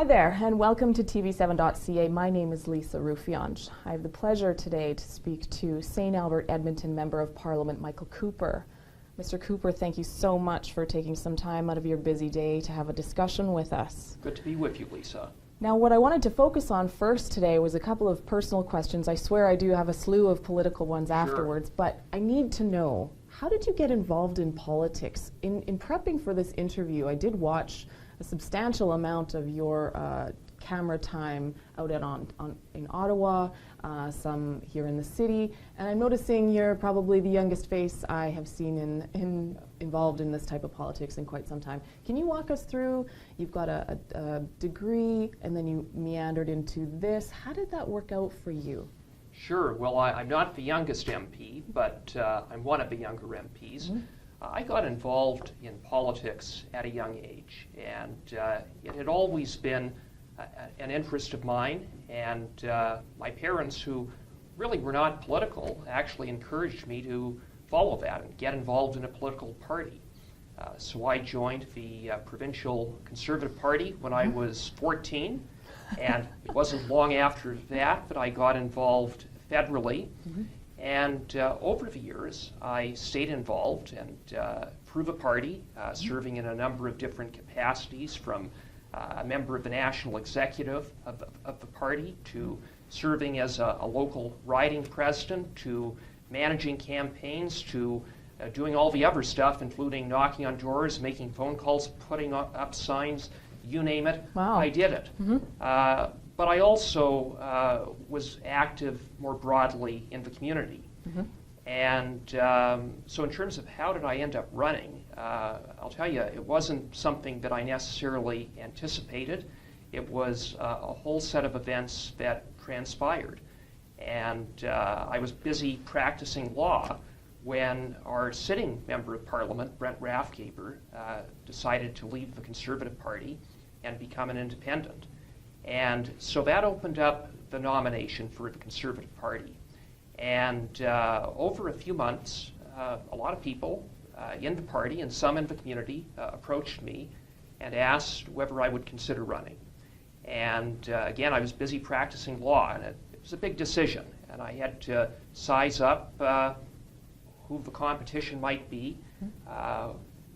Hi there, and welcome to TV7.ca. My name is Lisa Rufiange. I have the pleasure today to speak to St. Albert Edmonton Member of Parliament Michael Cooper. Mr. Cooper, thank you so much for taking some time out of your busy day to have a discussion with us. Good to be with you, Lisa. Now, what I wanted to focus on first today was a couple of personal questions. I swear I do have a slew of political ones afterwards, but I need to know, how did you get involved in politics? In prepping for this interview, I did watch a substantial amount of your camera time out in Ottawa, some here in the city, and I'm noticing you're probably the youngest face I have seen involved in this type of politics in quite some time. Can you walk us through? You've got a degree, and then you meandered into this. How did that work out for you? Sure. Well, I'm not the youngest MP, but I'm one of the younger MPs. Mm-hmm. I got involved in politics at a young age, and it had always been an interest of mine, and my parents, who really were not political, actually encouraged me to follow that and get involved in a political party. So I joined the Provincial Conservative Party when I was 14, and it wasn't long after that I got involved federally. Mm-hmm. And over the years, I stayed involved and through the party, serving in a number of different capacities, from a member of the national executive of the party, to serving as a local riding president, to managing campaigns, to doing all the other stuff, including knocking on doors, making phone calls, putting up signs, you name it. Wow. I did it. Mm-hmm. But I also was active more broadly in the community. Mm-hmm. And so in terms of how did I end up running, I'll tell you, it wasn't something that I necessarily anticipated. It was a whole set of events that transpired. And I was busy practicing law when our sitting Member of Parliament, Brent Rathgeber, decided to leave the Conservative Party and become an independent. And so that opened up the nomination for the Conservative Party. And over a few months, a lot of people in the party and some in the community approached me and asked whether I would consider running. And again, I was busy practicing law, and it was a big decision. And I had to size up who the competition might be.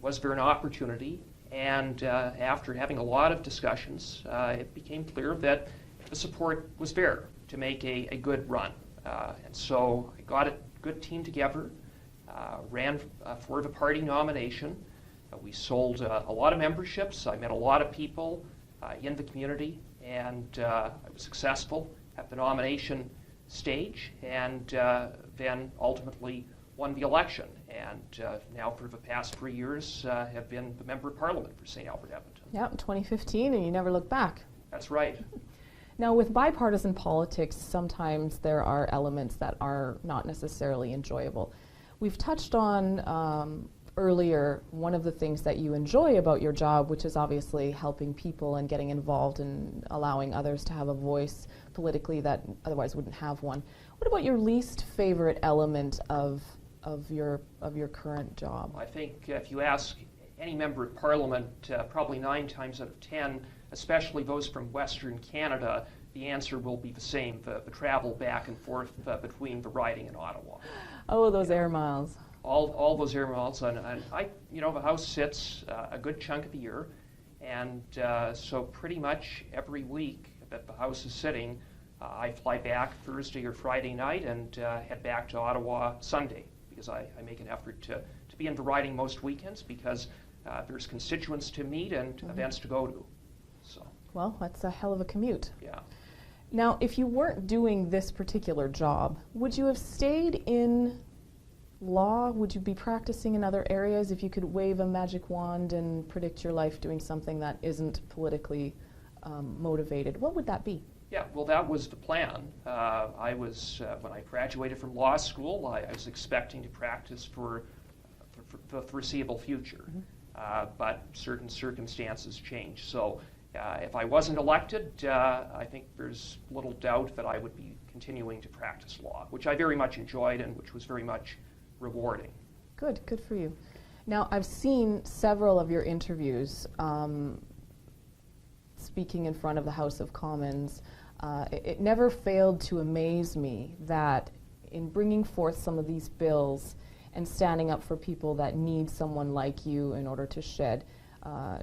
Was there an opportunity? And after having a lot of discussions, it became clear that the support was there to make a good run. And so I got a good team together, ran for the party nomination. We sold a lot of memberships. I met a lot of people in the community, and I was successful at the nomination stage, and then ultimately won the election, and now for the past 3 years have been the Member of Parliament for St. Albert Edmonton. Yeah, in 2015, and you never looked back. That's right. Now, with bipartisan politics, sometimes there are elements that are not necessarily enjoyable. We've touched on earlier one of the things that you enjoy about your job, which is obviously helping people and getting involved and allowing others to have a voice politically that otherwise wouldn't have one. What about your least favorite element of your current job? I think if you ask any Member of Parliament, probably 9 times out of 10, especially those from Western Canada, the answer will be the same, the travel back and forth between the riding and Ottawa. Oh, those air miles. All those air miles, and I, the House sits a good chunk of the year, and so pretty much every week that the House is sitting, I fly back Thursday or Friday night and head back to Ottawa Sunday, because I make an effort to be in the riding most weekends, because there's constituents to meet and events to go to. So. Well, that's a hell of a commute. Yeah. Now, if you weren't doing this particular job, would you have stayed in law? Would you be practicing in other areas if you could wave a magic wand and predict your life doing something that isn't politically motivated? What would that be? Yeah, well, that was the plan. I was, when I graduated from law school, I was expecting to practice for the foreseeable future. Mm-hmm. But certain circumstances changed. So if I wasn't elected, I think there's little doubt that I would be continuing to practice law, which I very much enjoyed and which was very much rewarding. Good for you. Now, I've seen several of your interviews speaking in front of the House of Commons, it never failed to amaze me that in bringing forth some of these bills and standing up for people that need someone like you in order to shed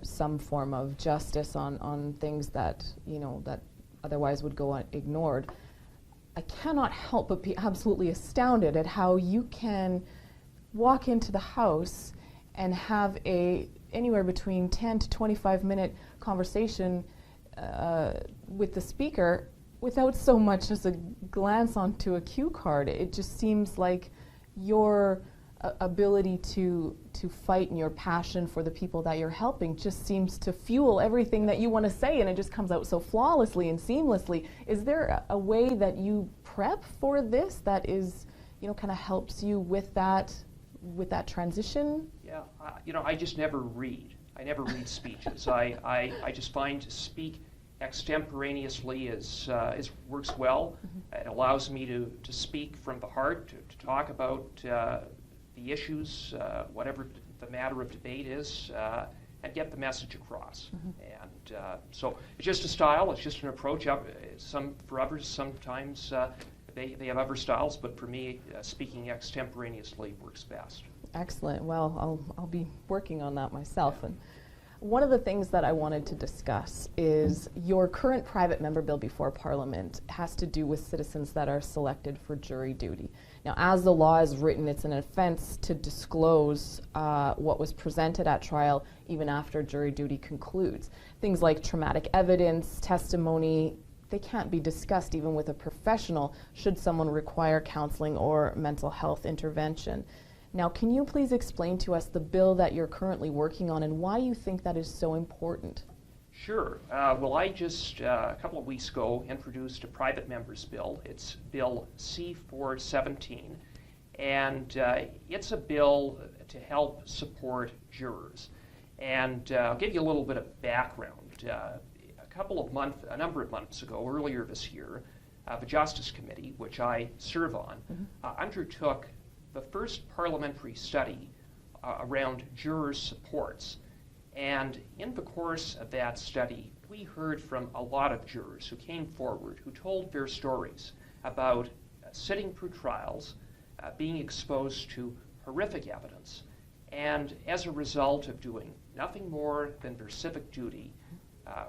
some form of justice on things that, that otherwise would go ignored, I cannot help but be absolutely astounded at how you can walk into the House and have anywhere between 10 to 25-minute conversation with the Speaker without so much as a glance onto a cue card. It just seems like your ability to fight and your passion for the people that you're helping just seems to fuel everything that you want to say, and it just comes out so flawlessly and seamlessly. Is there a way that you prep for this that is, kind of helps you with that transition? Yeah, I just never read. I never read speeches. I just find to speak extemporaneously is works well. It allows me to speak from the heart, to talk about the issues, whatever the matter of debate is, and get the message across. And so it's just a style, it's just an approach. For others, sometimes they have other styles, but for me, speaking extemporaneously works best. Excellent. Well, I'll be working on that myself. And one of the things that I wanted to discuss is your current private member bill before Parliament has to do with citizens that are selected for jury duty. Now, as the law is written, it's an offense to disclose what was presented at trial even after jury duty concludes. Things like traumatic evidence, testimony, they can't be discussed even with a professional should someone require counseling or mental health intervention. Now, can you please explain to us the bill that you're currently working on and why you think that is so important? Sure. Well, I just, a couple of weeks ago, introduced a private member's bill. It's Bill C-417, and it's a bill to help support jurors. And I'll give you a little bit of background. A number of months ago, earlier this year, the Justice Committee, which I serve on, undertook the first parliamentary study around jurors' supports. And in the course of that study, we heard from a lot of jurors who came forward, who told their stories about sitting through trials, being exposed to horrific evidence, and as a result of doing nothing more than their civic duty,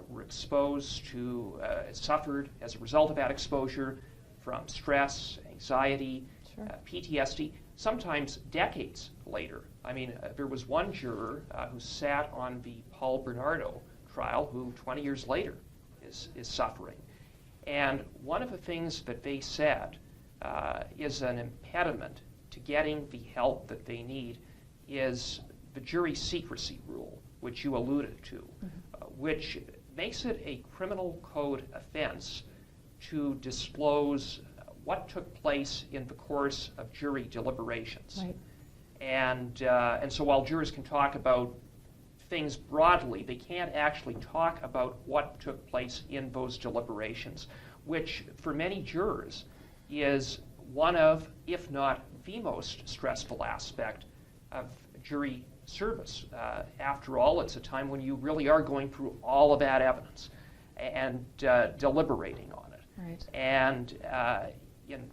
were exposed to, suffered as a result of that exposure from stress, anxiety, PTSD, sometimes decades later. I mean, there was one juror who sat on the Paul Bernardo trial who 20 years later is suffering. And one of the things that they said is an impediment to getting the help that they need is the jury secrecy rule, which you alluded to, which makes it a criminal code offense to disclose what took place in the course of jury deliberations. Right. And so while jurors can talk about things broadly, they can't actually talk about what took place in those deliberations, which for many jurors is one of, if not the most stressful aspect of jury service. After all, it's a time when you really are going through all of that evidence and deliberating on it. Right. And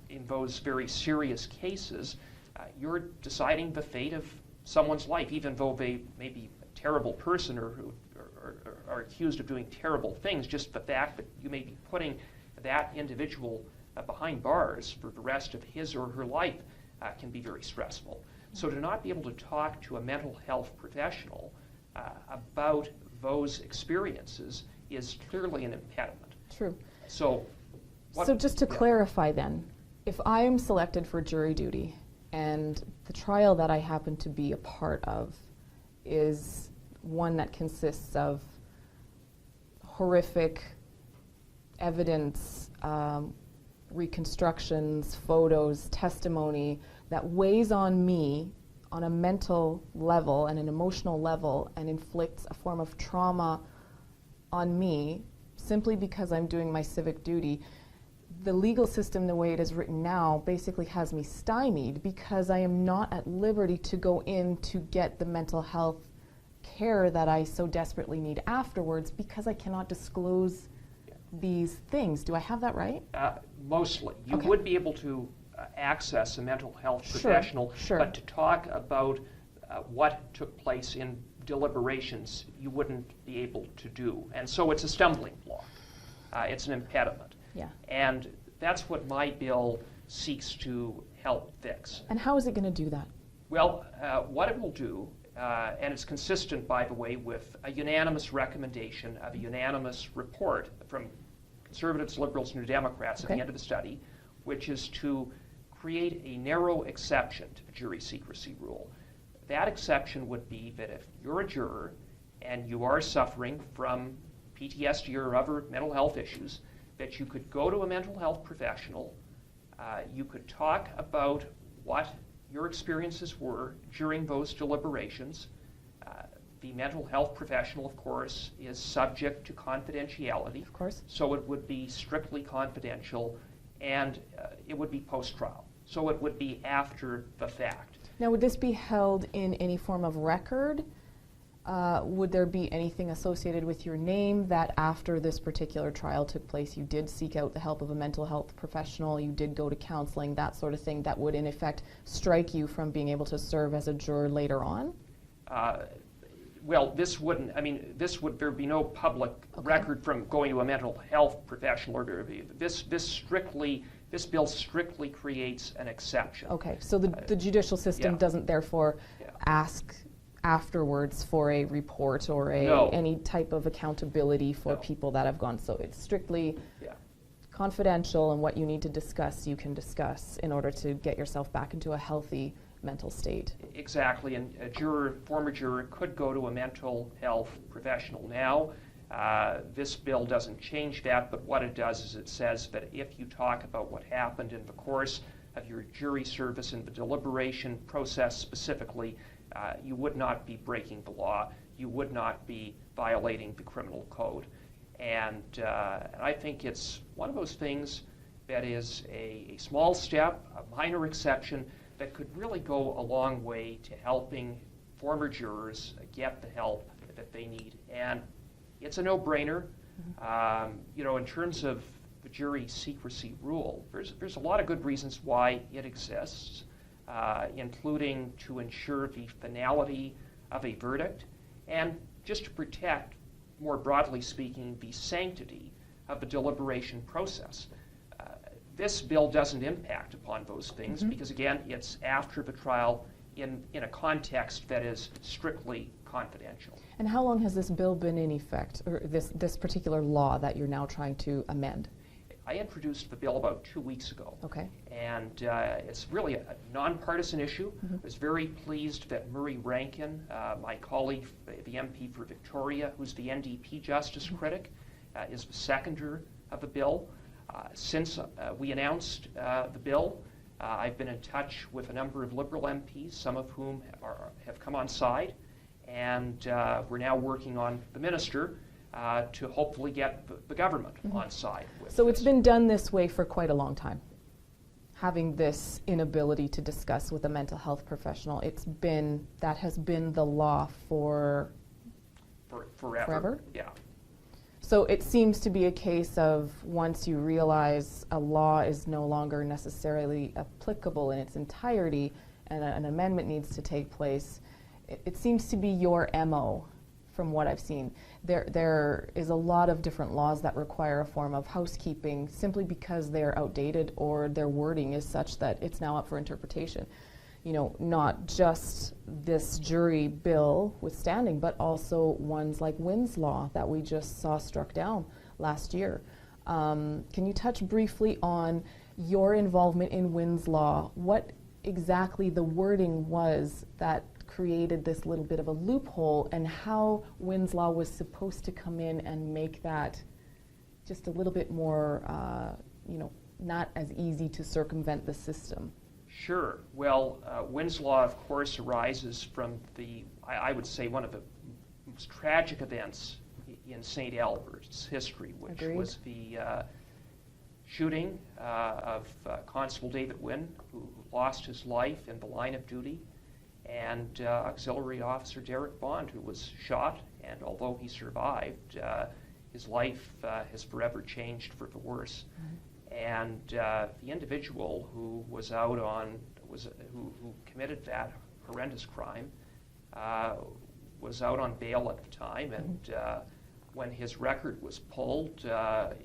in those very serious cases, you're deciding the fate of someone's life, even though they may be a terrible person or who are accused of doing terrible things. Just the fact that you may be putting that individual behind bars for the rest of his or her life can be very stressful. So to not be able to talk to a mental health professional about those experiences is clearly an impediment. True. So just to clarify then, if I am selected for jury duty and the trial that I happen to be a part of is one that consists of horrific evidence, reconstructions, photos, testimony that weighs on me on a mental level and an emotional level and inflicts a form of trauma on me simply because I'm doing my civic duty, the legal system, the way it is written now, basically has me stymied because I am not at liberty to go in to get the mental health care that I so desperately need afterwards because I cannot disclose these things. Do I have that right? Mostly. You Okay. would be able to access a mental health Sure, professional, sure. but to talk about what took place in deliberations, you wouldn't be able to do. And so it's a stumbling block. It's an impediment. Yeah. And that's what my bill seeks to help fix. And how is it going to do that? Well, what it will do, and it's consistent, by the way, with a unanimous recommendation of a unanimous report from Conservatives, Liberals, and New Democrats at Okay. the end of the study, which is to create a narrow exception to the jury secrecy rule. That exception would be that if you're a juror and you are suffering from PTSD or other mental health issues, that you could go to a mental health professional, you could talk about what your experiences were during those deliberations. The mental health professional, of course, is subject to confidentiality. Of course. So it would be strictly confidential, and it would be post-trial. So it would be after the fact. Now, would this be held in any form of record? Would there be anything associated with your name that after this particular trial took place, you did seek out the help of a mental health professional, you did go to counseling, that sort of thing, that would in effect strike you from being able to serve as a juror later on? Well, this wouldn't, I mean, there'd be no public record from going to a mental health professional. Or this bill strictly creates an exception. Okay, so the judicial system Yeah. doesn't therefore Yeah. ask afterwards for a report or No. any type of accountability for No. people that have gone. So it's strictly Yeah. confidential, and what you need to discuss, you can discuss in order to get yourself back into a healthy mental state. Exactly, and a former juror could go to a mental health professional now. This bill doesn't change that, but what it does is it says that if you talk about what happened in the course of your jury service in the deliberation process specifically, you would not be breaking the law. You would not be violating the criminal code. And I think it's one of those things that is a small step, a minor exception, that could really go a long way to helping former jurors get the help that they need. And it's a no-brainer. In terms of the jury secrecy rule, there's a lot of good reasons why it exists, including to ensure the finality of a verdict and just to protect, more broadly speaking, the sanctity of the deliberation process. This bill doesn't impact upon those things because, again, it's after the trial in a context that is strictly confidential. And how long has this bill been in effect, or this particular law that you're now trying to amend? I introduced the bill about 2 weeks ago. Okay. And it's really a nonpartisan issue. I was very pleased that Murray Rankin, my colleague, the MP for Victoria, who's the NDP justice critic, is the seconder of the bill. Since we announced the bill, I've been in touch with a number of Liberal MPs, some of whom have come on side, and we're now working on the minister to hopefully get the government on side with So this. it's been done this way for quite a long time, having this inability to discuss with a mental health professional. That has been the law for forever. Forever? Yeah. So it seems to be a case of once you realize a law is no longer necessarily applicable in its entirety and an amendment needs to take place, it seems to be your MO from what I've seen. There is a lot of different laws that require a form of housekeeping simply because they're outdated or their wording is such that it's now up for interpretation. Not just this jury bill withstanding, but also ones like Wynn's law that we just saw struck down last year. Can you touch briefly on your involvement in Wynn's law? What exactly the wording was that created this little bit of a loophole, and how Wynn's law was supposed to come in and make that just a little bit more, not as easy to circumvent the system? Sure. Well, Wynn's law, of course, arises from I would say, one of the most tragic events in St. Albert's history, which Agreed. was the shooting of Constable David Wynn, who lost his life in the line of duty. and Auxiliary Officer Derek Bond, who was shot, and although he survived, his life has forever changed for the worse. And the individual who was out on, who committed that horrendous crime was out on bail at the time, and when his record was pulled, the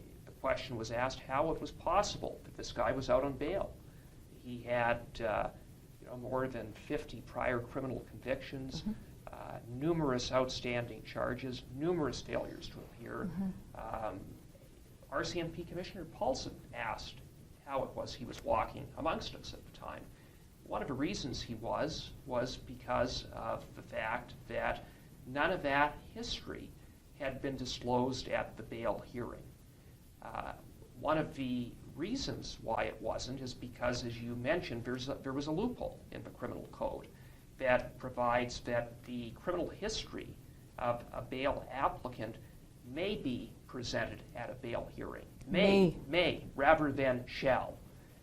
question was asked how it was possible that this guy was out on bail. He had more than 50 prior criminal convictions, numerous outstanding charges, numerous failures to appear. RCMP Commissioner Paulson asked how it was he was walking amongst us at the time. One of the reasons he was because of the fact that none of that history had been disclosed at the bail hearing. One of the reasons why it wasn't is because, as you mentioned, there was a loophole in the criminal code that provides that the criminal history of a bail applicant may be presented at a bail hearing. May rather than shall.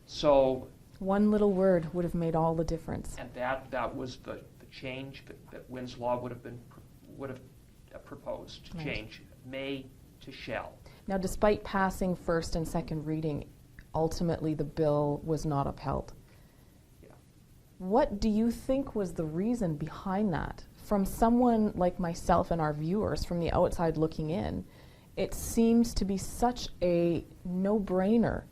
So one little word would have made all the difference. And that was the change that Wynn's law would have proposed to change may to shall. Now, despite passing first and second reading, ultimately the bill was not upheld. Yeah. What do you think was the reason behind that? From someone like myself and our viewers from the outside looking in, it seems to be such a no-brainer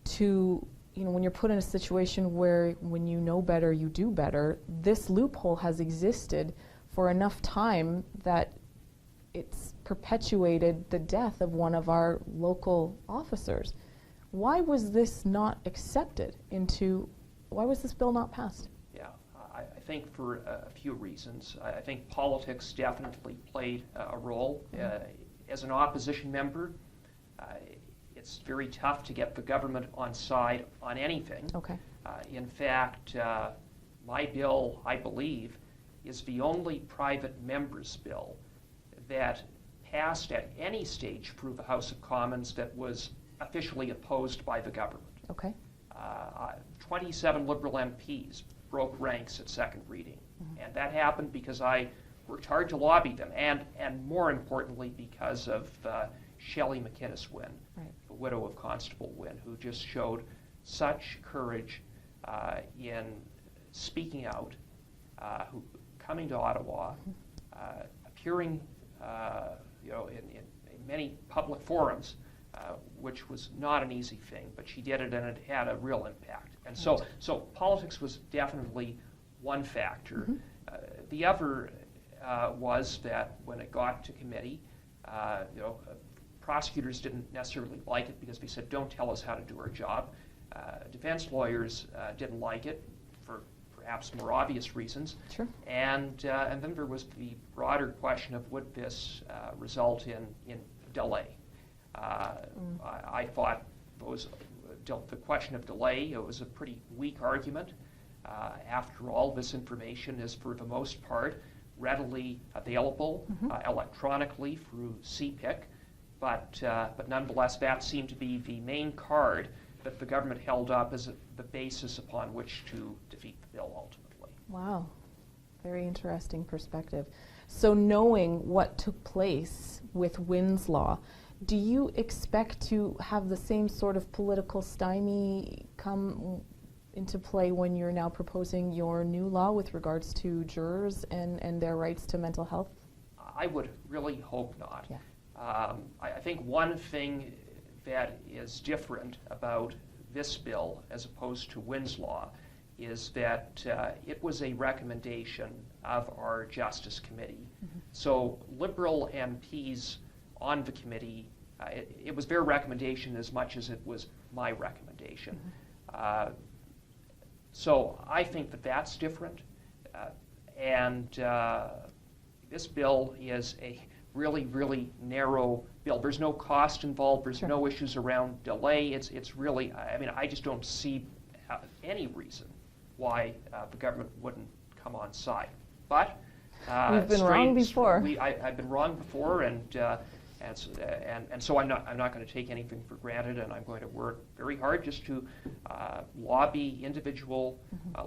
to, when you're put in a situation where when you know better, you do better. This loophole has existed for enough time that it's perpetuated the death of one of our local officers. Why was this not accepted why was this bill not passed? Yeah, I think for a few reasons. I think politics definitely played a role. As an opposition member, it's very tough to get the government on side on anything. Okay. In fact, my bill, I believe, is the only private member's bill that passed at any stage through the House of Commons that was officially opposed by the government. Okay. 27 Liberal MPs broke ranks at second reading, and that happened because I worked hard to lobby them, and more importantly because of Shelley McInnes Wynn, right, the widow of Constable Wynn, who just showed such courage in speaking out, who coming to Ottawa, appearing in many public forums, which was not an easy thing, but she did it and it had a real impact. And so politics was definitely one factor. The other was that when it got to committee, prosecutors didn't necessarily like it because they said, don't tell us how to do our job. Defense lawyers didn't like it for perhaps more obvious reasons. Sure. And then there was the broader question of would this result in delay. I thought the question of delay, it was a pretty weak argument. After all, this information is for the most part readily available electronically through CPIC, but nonetheless that seemed to be the main card that the government held up as the basis upon which to defeat the bill ultimately. Wow, very interesting perspective. So knowing what took place with Wynn's law, do you expect to have the same sort of political stymie come into play when you're now proposing your new law with regards to jurors and their rights to mental health? I would really hope not. Yeah. I think one thing that is different about this bill as opposed to Wynn's law is that it was a recommendation of our Justice Committee. So Liberal MPs on the committee, it was their recommendation as much as it was my recommendation. So I think that that's different. And this bill is a really, really narrow bill. There's no cost involved. There's no issues around delay. It's really, I just don't see any reason why the government wouldn't come on side. But we've been wrong before. I've been wrong before, and And so I'm not going to take anything for granted, and I'm going to work very hard just to lobby individual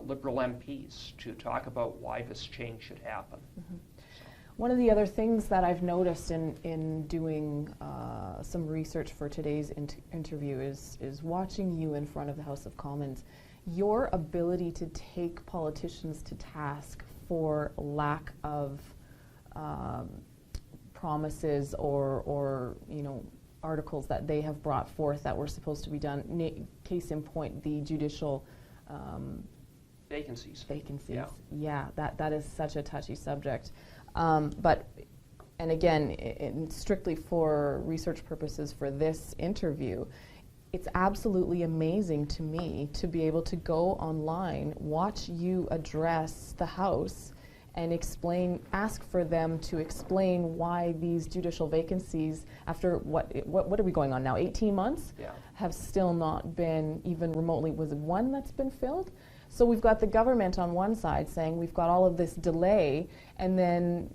Liberal MPs to talk about why this change should happen. One of the other things that I've noticed in doing some research for today's interview is watching you in front of the House of Commons. Your ability to take politicians to task for lack of promises or articles that they have brought forth that were supposed to be done. Case in point, the judicial vacancies. Yeah, that is such a touchy subject. But again, strictly for research purposes for this interview, it's absolutely amazing to me to be able to go online, watch you address the House, and ask for them to explain why these judicial vacancies, after what are we going on now, 18 months? Yeah. Have still not been even remotely, was it one that's been filled? So we've got the government on one side saying we've got all of this delay, and then,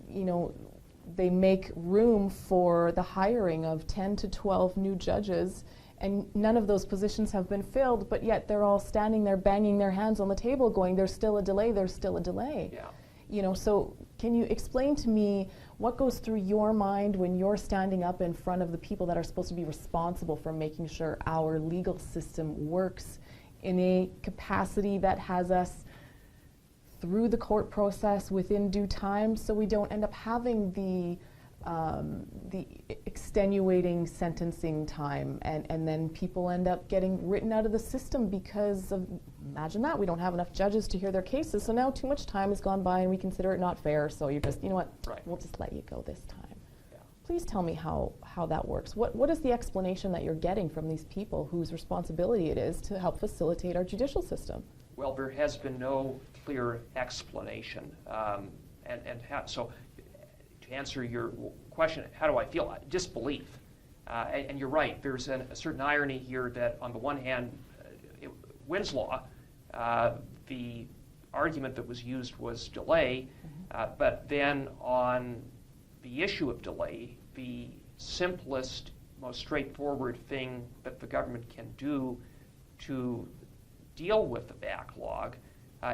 they make room for the hiring of 10 to 12 new judges, and none of those positions have been filled, but yet they're all standing there banging their hands on the table going, there's still a delay, there's still a delay. Yeah. So can you explain to me what goes through your mind when you're standing up in front of the people that are supposed to be responsible for making sure our legal system works in a capacity that has us through the court process within due time, so we don't end up having the extenuating sentencing time, and then people end up getting written out of the system because of, imagine that, we don't have enough judges to hear their cases, so now too much time has gone by and we consider it not fair, so you're just, right. We'll just let you go this time. Yeah. Please tell me how that works. What is the explanation that you're getting from these people whose responsibility it is to help facilitate our judicial system? Well, there has been no clear explanation. So to answer your question, how do I feel? Disbelief. And you're right, there's a certain irony here that on the one hand, Wynn's law, the argument that was used was delay, but then on the issue of delay, the simplest, most straightforward thing that the government can do to deal with the backlog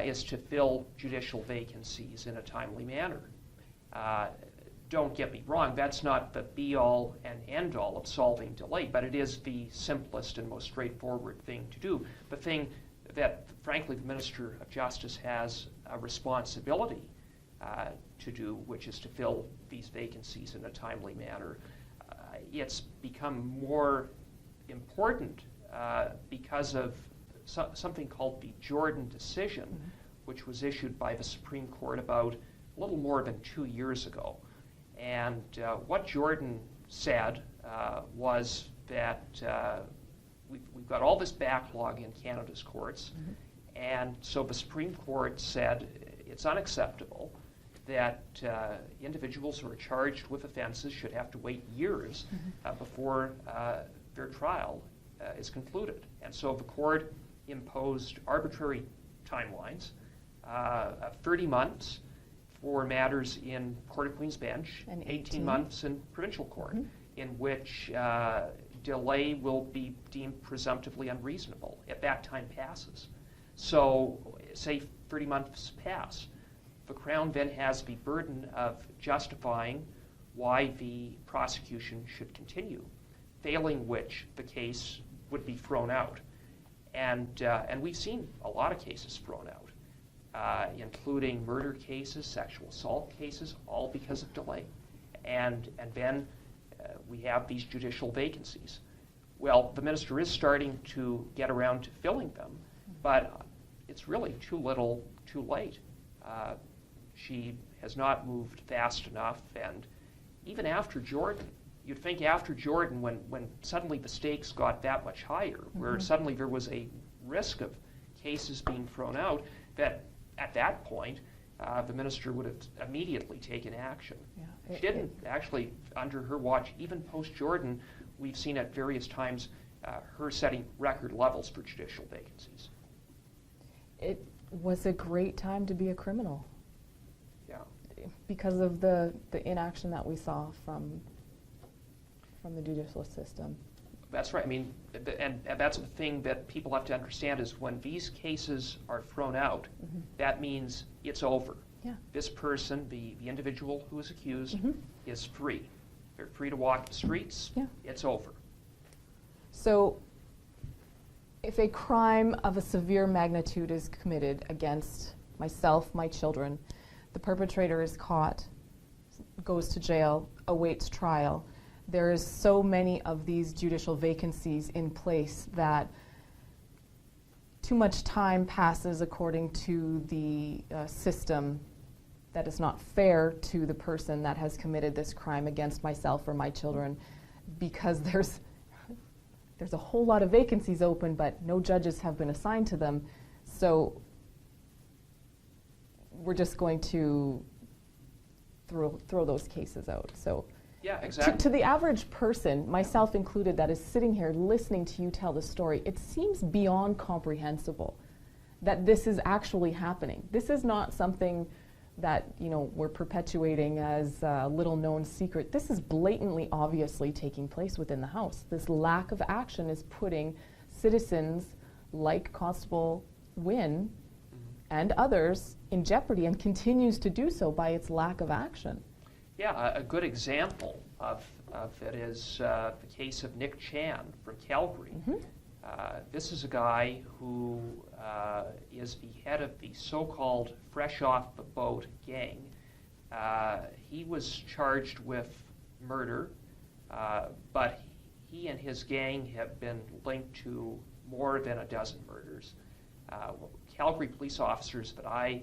is to fill judicial vacancies in a timely manner. Don't get me wrong, that's not the be-all and end-all of solving delay, but it is the simplest and most straightforward thing to do. The thing that, frankly, the Minister of Justice has a responsibility to do, which is to fill these vacancies in a timely manner. It's become more important because of something called the Jordan decision, which was issued by the Supreme Court about a little more than 2 years ago. And what Jordan said was that we've got all this backlog in Canada's courts, and so the Supreme Court said it's unacceptable that individuals who are charged with offenses should have to wait years before their trial is concluded. And so the court imposed arbitrary timelines, 30 months for matters in Court of Queen's Bench, and 18 months in provincial court, in which delay will be deemed presumptively unreasonable if that time passes. So, say 30 months pass. The Crown then has the burden of justifying why the prosecution should continue, failing which the case would be thrown out. And we've seen a lot of cases thrown out, including murder cases, sexual assault cases, all because of delay. And then we have these judicial vacancies. Well, the minister is starting to get around to filling them, but it's really too little, too late. She has not moved fast enough, and even after Jordan, you'd think after Jordan, when suddenly the stakes got that much higher, where suddenly there was a risk of cases being thrown out, that at that point, the minister would have immediately taken action. Yeah, she didn't. Actually, under her watch, even post-Jordan, we've seen at various times her setting record levels for judicial vacancies. It was a great time to be a criminal. Yeah. Because of the inaction that we saw from from the judicial system. That's right. I mean, and that's the thing that people have to understand is when these cases are thrown out, that means it's over. Yeah. This person, the individual who is accused, is free. They're free to walk the streets. Yeah. It's over. So if a crime of a severe magnitude is committed against myself, my children, the perpetrator is caught, goes to jail, awaits trial, there is so many of these judicial vacancies in place that too much time passes according to the system that is not fair to the person that has committed this crime against myself or my children, because there's a whole lot of vacancies open, but no judges have been assigned to them. So we're just going to throw those cases out. So yeah, exactly. To the average person, myself included, that is sitting here listening to you tell the story, it seems beyond comprehensible that this is actually happening. This is not something that, you know, we're perpetuating as a little known secret. This is blatantly, obviously taking place within the House. This lack of action is putting citizens like Constable Wynn and others in jeopardy, and continues to do so by its lack of action. Yeah, a good example of it is the case of Nick Chan from Calgary. This is a guy who is the head of the so-called Fresh Off the Boat gang. He was charged with murder, but he and his gang have been linked to more than a dozen murders. Calgary police officers that I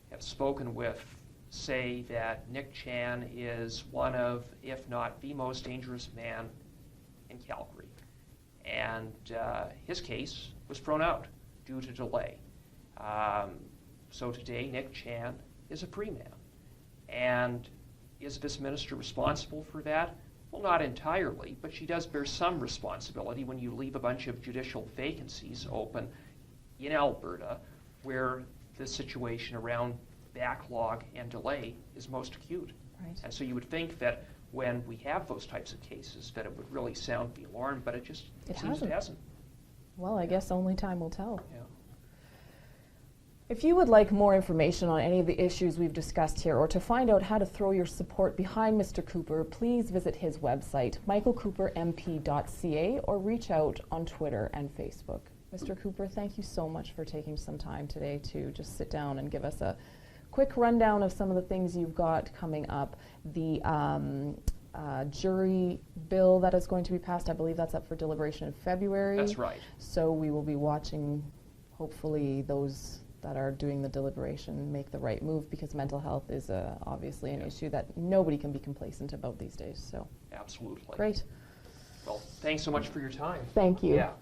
have spoken with say that Nick Chan is one of, if not the most dangerous man in Calgary. And his case was thrown out due to delay. So today, Nick Chan is a free man. And is this minister responsible for that? Well, not entirely, but she does bear some responsibility when you leave a bunch of judicial vacancies open in Alberta, where the situation around backlog and delay is most acute. Right. And so you would think that when we have those types of cases that it would really sound the alarm, but it seems it hasn't. Well, I guess only time will tell. Yeah. If you would like more information on any of the issues we've discussed here, or to find out how to throw your support behind Mr. Cooper, please visit his website, michaelcoopermp.ca, or reach out on Twitter and Facebook. Mr. Cooper, thank you so much for taking some time today to just sit down and give us a quick rundown of some of the things you've got coming up. The jury bill that is going to be passed, I believe that's up for deliberation in February. That's right. So we will be watching, hopefully, those that are doing the deliberation make the right move, because mental health is obviously an issue that nobody can be complacent about these days. So absolutely. Great. Well, thanks so much for your time. Thank you. Yeah.